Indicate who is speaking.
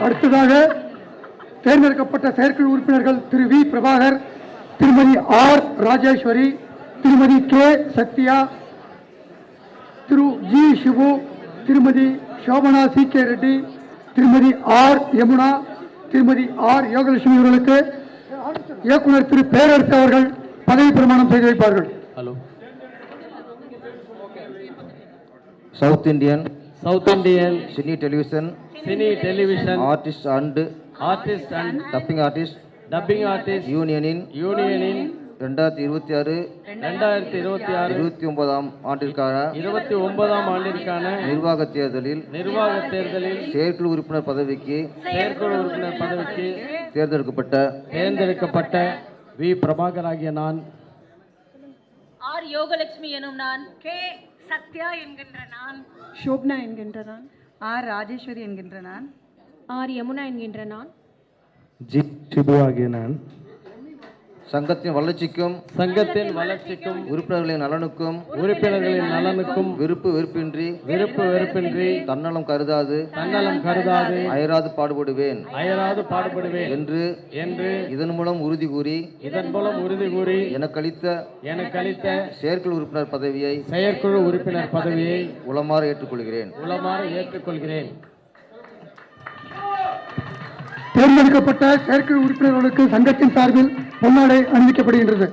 Speaker 1: அடுத்ததாக தேர்ந்தெடுக்கப்பட்ட செயற்குழு உறுப்பினர்கள் திரு வி பிரபாகர், திருமதி ஆர் ராஜேஸ்வரி, திருமதி கே சத்யா, திரு ஜி சிவு, திருமதி சோபனா சி கே ரெட்டி, திருமதி ஆர் யமுனா, திருமதி ஆர் யோகலட்சுமி அவர்களுக்கு இயக்குனர் திரு பேரரசு அவர்கள் பதவி பிரமாணம் செய்து வைப்பார்கள்.
Speaker 2: Hello.
Speaker 3: South Indian
Speaker 2: cine television
Speaker 3: artist and dubbing artist யூனியனின் 2026 29ஆம் ஆண்டிற்கான நிர்வாக தேர்தலில் செயற்குழு உறுப்பினர் பதவிக்கு
Speaker 2: தேர்ந்தெடுக்கப்பட்ட வி பிரபாகர் ஆகிய நான்,
Speaker 4: ஆர் யோகலட்சுமி எனும் நான்,
Speaker 5: கே சத்யா என்கின்ற நான்,
Speaker 6: ஷோப்னா என்கின்ற நான்,
Speaker 5: ஆர் ராஜேஸ்வரி என்கின்ற நான்,
Speaker 4: ஆர் யமுனா என்கின்ற நான்,
Speaker 7: ஜி சிபு ஆகிய நான்
Speaker 3: சங்கத்தின் வளர்ச்சிக்கும் உறுப்பினர்களின் நலனுக்கும் விருப்பு வெறுப்பின்றி தன்னலம் கருதாது அயராது பாடுபடுவேன் என்று இதன் மூலம் உறுதி கூறி எனக்களித்த செயற்குழு உறுப்பினர் பதவியை உளமாற ஏற்றுக்கொள்கிறேன்.
Speaker 1: தேர்ந்தெடுக்கப்பட்ட செயற்குழு உறுப்பினர்களுக்கு சங்கத்தின் சார்பில் பொன்னாடை அணிவிக்கப்படுகின்றது.